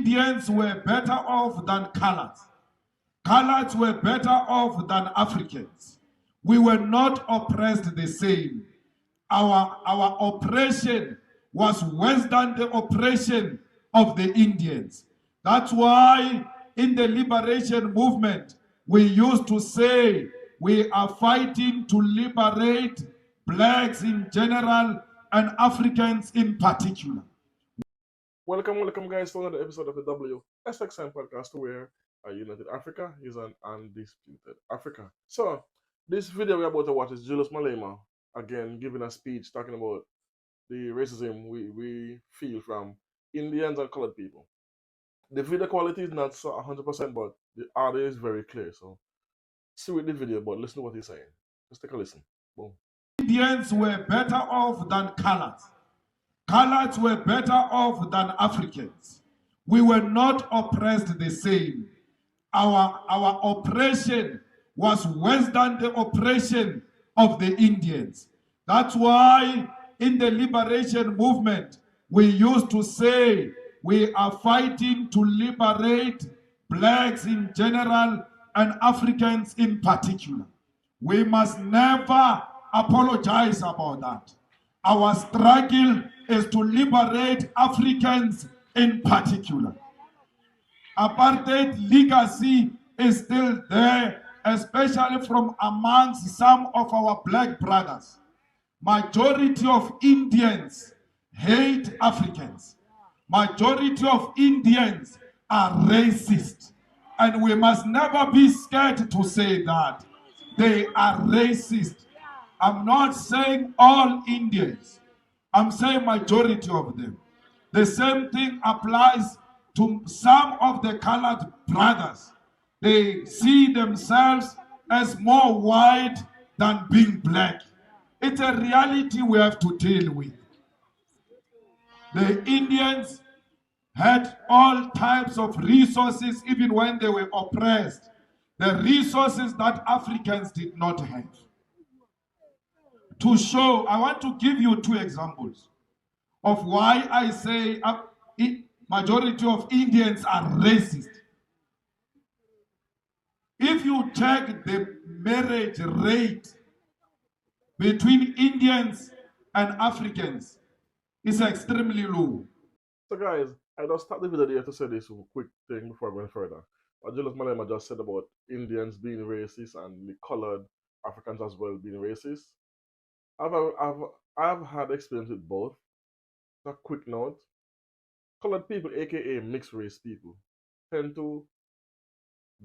Indians were better off than coloreds. Coloreds were better off than Africans. We were not oppressed the same. Our oppression was worse than the oppression of the Indians. That's why in the liberation movement, we used to say we are fighting to liberate blacks in general and Africans in particular. Welcome guys to another episode of the WSXM podcast where a united Africa is an undisputed Africa. So this video we're about to watch is Julius malema again giving a speech talking about the racism we feel from Indians and colored people. The video quality is not so 100%, but the audio is very clear. So see with the video, but listen to what he's saying. Let's take a listen. Boom. Indians were better off than coloreds. Coloreds were better off than Africans. We were not oppressed the same. Our oppression was worse than the oppression of the Indians. That's why in the liberation movement, we used to say we are fighting to liberate blacks in general and Africans in particular. We must never apologize about that. Our struggle is to liberate Africans in particular. Apartheid legacy is still there, especially from amongst some of our black brothers. Majority of Indians hate Africans. Majority of Indians are racist. And we must never be scared to say that. They are racist. I'm not saying all Indians. I'm saying majority of them. The same thing applies to some of the colored brothers. They see themselves as more white than being black. It's a reality we have to deal with. The Indians had all types of resources even when they were oppressed. The resources that Africans did not have. To show, I want to give you two examples of why I say majority of Indians are racist. If you check the marriage rate between Indians and Africans, it's extremely low. So guys, I just start the video here to say this quick thing before going further. What Julius malema just said about Indians being racist and the colored Africans as well being racist. I've had experience with both. A quick note: colored people, aka mixed race people, tend to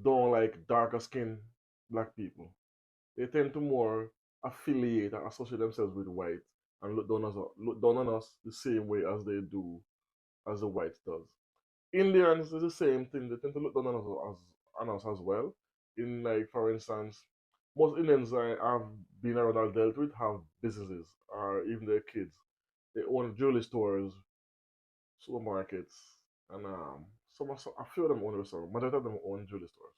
don't like darker skinned black people. They tend to more affiliate and associate themselves with white and look down on us the same way as they do as the whites does. Indians is the same thing. They tend to look down on us as well. In, like, for instance, most Indians I have been around or dealt with have businesses, or even their kids. They own jewelry stores, supermarkets, and a few of them own restaurants. Majority of them own jewelry stores.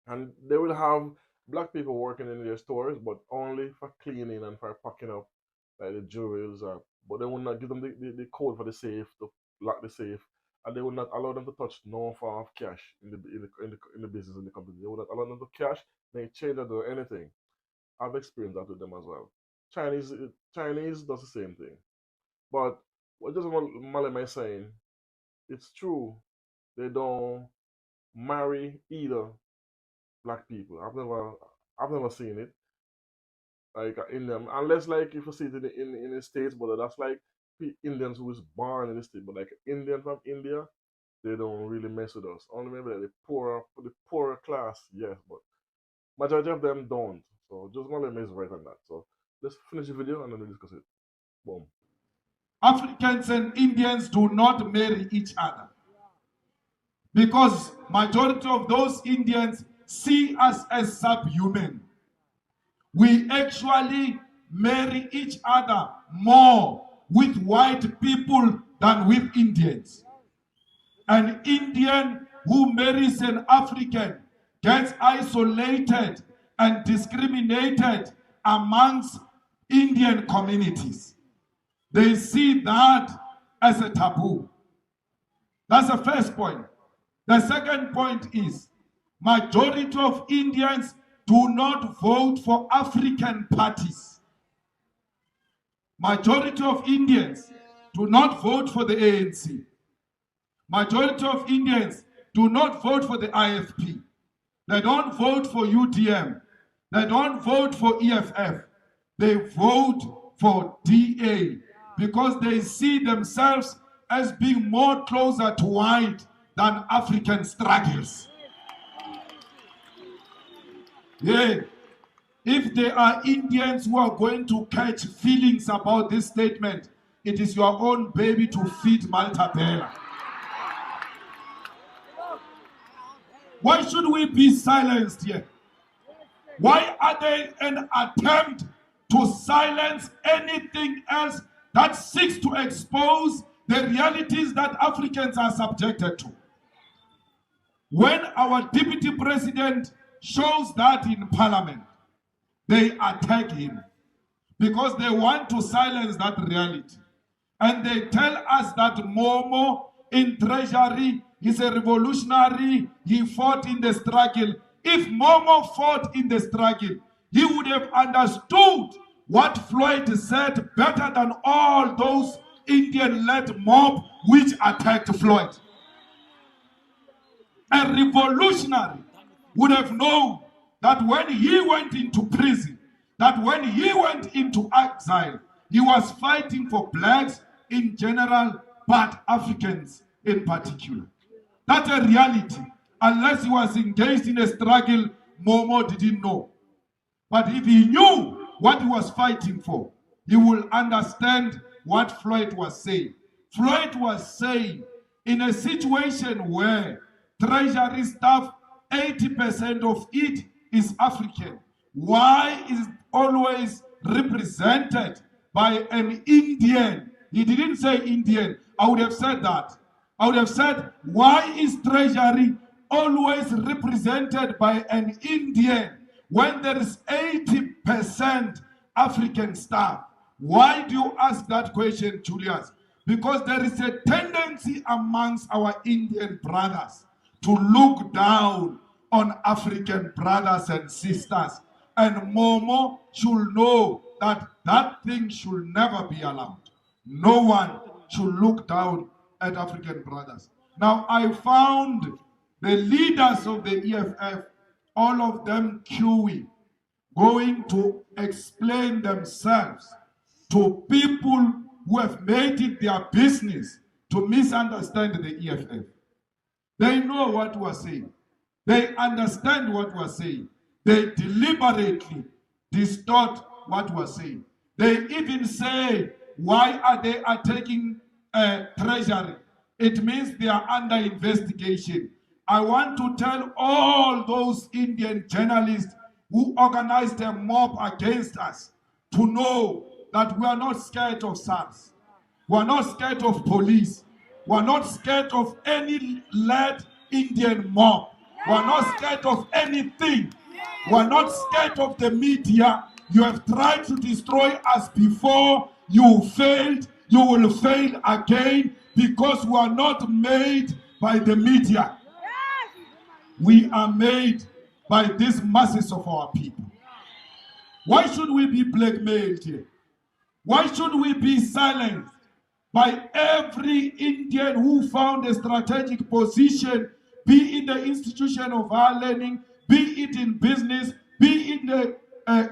And they will have black people working in their stores, but only for cleaning and for packing up like the jewelries. But they will not give them the code for the safe to lock the safe, and they will not allow them to touch no form of cash in the business, in the company. They will not allow them to cash, they change or do anything. I've experienced that with them as well. Chinese does the same thing. But what just malema is saying, it's true. They don't marry either black people. I've never seen it like in them, unless like if you see it in the States, but that's like Indians who was born in the state. But like Indian from India, they don't really mess with us. Only maybe like the poorer class, yes, but majority of them don't. So just malema is right on that. So let's finish the video and then we'll discuss it. Boom. Africans and Indians do not marry each other because majority of those Indians see us as subhuman. We actually marry each other more with white people than with Indians. An Indian who marries an African gets isolated and discriminated amongst Indian communities. They see that as a taboo. That's the first point. The second point is majority of Indians do not vote for African parties. Majority of Indians do not vote for the ANC. Majority of Indians do not vote for the IFP. They don't vote for UDM. They don't vote for EFF. They vote for DA because they see themselves as being more closer to white than African struggles. Yeah. If there are Indians who are going to catch feelings about this statement, it is your own baby to feed Malta Bella. Why should we be silenced here? Why are they an attempt to silence anything else that seeks to expose the realities that Africans are subjected to? When our deputy president shows that in parliament, they attack him because they want to silence that reality. And they tell us that Momo in treasury is a revolutionary, he fought in the struggle. If Momo fought in the struggle, he would have understood what Floyd said better than all those Indian-led mob which attacked Floyd. A revolutionary would have known that when he went into prison, that when he went into exile, he was fighting for blacks in general, but Africans in particular. That's a reality. Unless he was engaged in a struggle, Momo didn't know. But if he knew what he was fighting for, he will understand what Floyd was saying. Floyd was saying, in a situation where treasury staff, 80% of it is African, why is it always represented by an Indian? He didn't say Indian. I would have said that. I would have said, why is treasury always represented by an Indian when there is 80% African staff? Why do you ask that question, Julius? Because there is a tendency amongst our Indian brothers to look down on African brothers and sisters. And Momo should know that that thing should never be allowed. No one should look down at African brothers. Now, I found the leaders of the EFF, all of them queuing, going to explain themselves to people who have made it their business to misunderstand the EFF. They know what we're saying. They understand what we're saying. They deliberately distort what we're saying. They even say, why are they attacking treasury? It means they are under investigation. I want to tell all those Indian journalists who organized a mob against us to know that we are not scared of SARS. We are not scared of police. We are not scared of any led Indian mob. We are not scared of anything. We are not scared of the media. You have tried to destroy us before. You failed. You will fail again because we are not made by the media. We are made by these masses of our people. Why should we be blackmailed here? Why should we be silenced by every Indian who found a strategic position, be it the institution of higher learning, be it in business, be it in the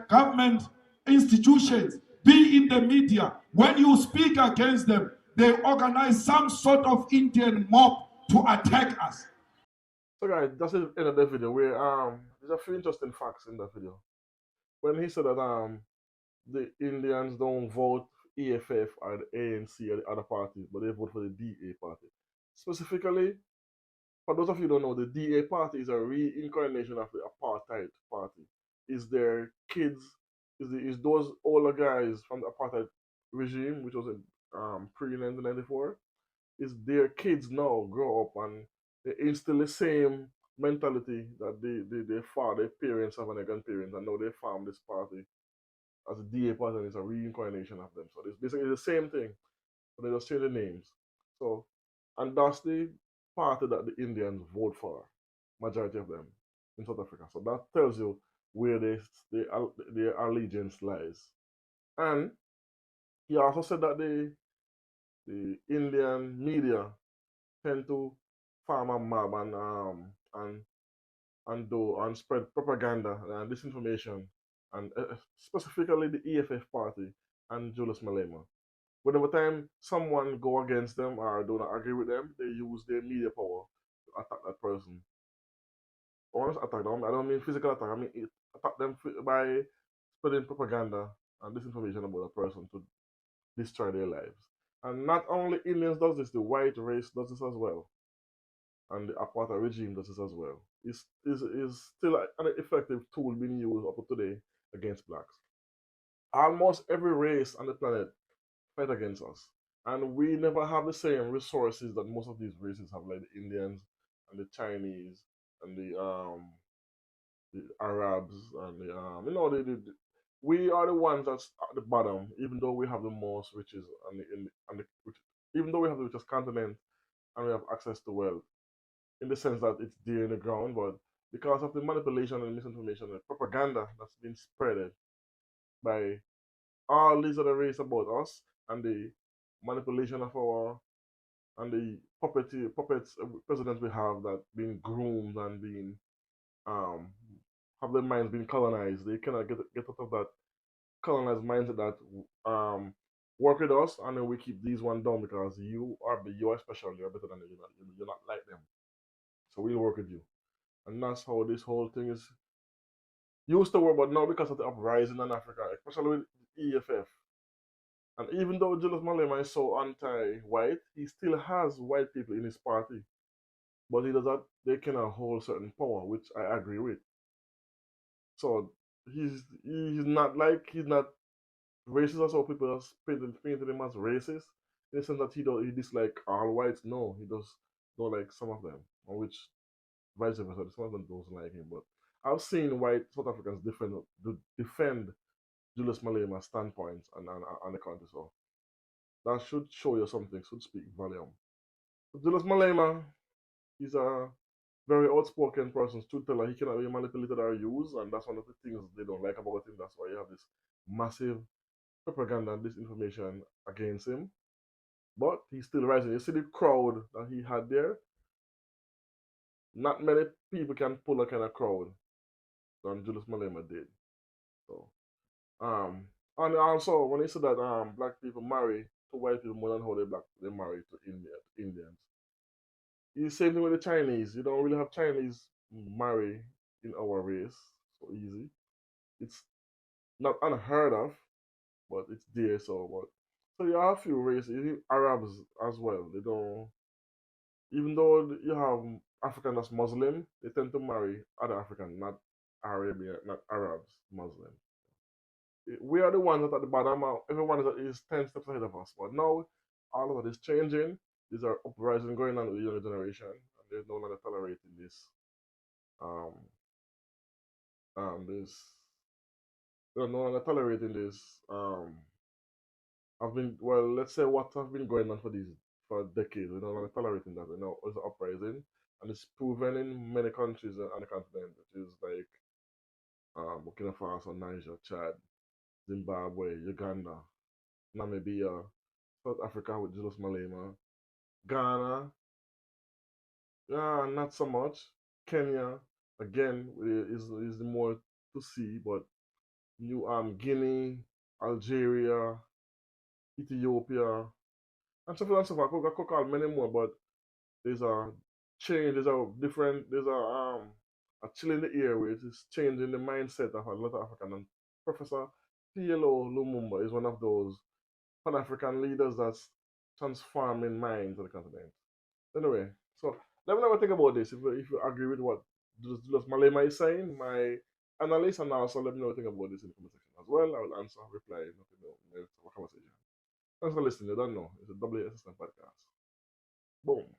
government institutions, be in the media? When you speak against them, they organize some sort of Indian mob to attack us. So guys, that's the end of the video where there's a few interesting facts in that video. When he said that the Indians don't vote EFF or the ANC or the other parties, but they vote for the DA party. Specifically, for those of you who don't know, the DA party is a reincarnation of the apartheid party. Is their kids, is those older guys from the apartheid regime, which was in pre-1994, is their kids now grow up and they instill the same mentality that their father, their parents have and their grandparents, and now they form this party as a DA party, and it's a reincarnation of them. So it's basically the same thing, but they just change the names. So, and that's the party that the Indians vote for, majority of them in South Africa. So that tells you where their allegiance lies. And he also said that the Indian media tend to farm a mob and spread propaganda and disinformation, and specifically the EFF party and Julius Malema. Whenever time someone go against them or do not agree with them, they use their media power to attack that person. Or not attack them, I don't mean physical attack, I mean attack them by spreading propaganda and disinformation about a person to destroy their lives. And not only Indians does this, the white race does this as well. And the apartheid regime does this as well. Is still an effective tool being used up to today against blacks. Almost every race on the planet fight against us. And we never have the same resources that most of these races have, like the Indians and the Chinese and the Arabs and we are the ones that's at the bottom, even though we have the most riches even though we have the richest continent and we have access to wealth, in the sense that it's there in the ground, but because of the manipulation and misinformation and propaganda that's been spreaded by all these other races about us, and the manipulation of our and the puppets presidents we have that being groomed and being um have their minds being colonized. They cannot get out of that colonized mindset that work with us, and then we keep these one down because you are special, you're better than them, you're not like them. So we'll work with you. And that's how this whole thing is used to work, but now because of the uprising in Africa, especially with EFF. And even though Julius Malema is so anti-white, he still has white people in his party. But he does that, they cannot hold certain power, which I agree with. So he's not racist, as how people have painted him as racist, in the sense that he dislike all whites. No, he does don't like some of them, on which vice versa. Some of them don't like him. But I've seen white South Africans defend Julius Malema's standpoints and the country. So that should show you something, should speak volume. But Julius Malema, he's a very outspoken person, storyteller. He cannot be manipulated or used, and that's one of the things they don't like about him. That's why you have this massive propaganda and disinformation against him. But he's still rising. You see the crowd that he had there? Not many people can pull a kind of crowd than Julius Malema did. So, and also when he said that black people marry to white people more than how they marry to Indians. It's the same thing with the Chinese. You don't really have Chinese marry in our race so easy. It's not unheard of, but it's there. So you have a few races, Arabs as well. They don't, even though you have African that's Muslim, they tend to marry other African, not Arabian, not Arabs, Muslim. We are the ones that at the bottom. Everyone is 10 steps ahead of us. But now all of that is changing. These are uprising going on with the younger generation, and they're no longer tolerating um this they're no longer tolerating this I've been well, let's say what have been going on for decades. We're no longer tolerating that. You know, it's an uprising, and it's proven in many countries on the continent, which is like Burkina Faso, Niger, Chad, Zimbabwe, Uganda, Namibia, South Africa with Julius Malema, Ghana, yeah, not so much. Kenya, again, is the more to see, but New Guinea, Algeria, Ethiopia, and so forth and so forth. I could call many more, but there's a change, there's a chill in the air which is changing the mindset of a lot of African. And Professor PLO Lumumba is one of those Pan African leaders that's transforming minds of the continent. Anyway, so let me know what you think about this. If you agree with what Julius Malema is saying, my analyst, and also let me know what you think about this in the comment section as well. I will answer, reply, conversation. Thanks for listening. You don't know. It's a WSSM podcast. Boom.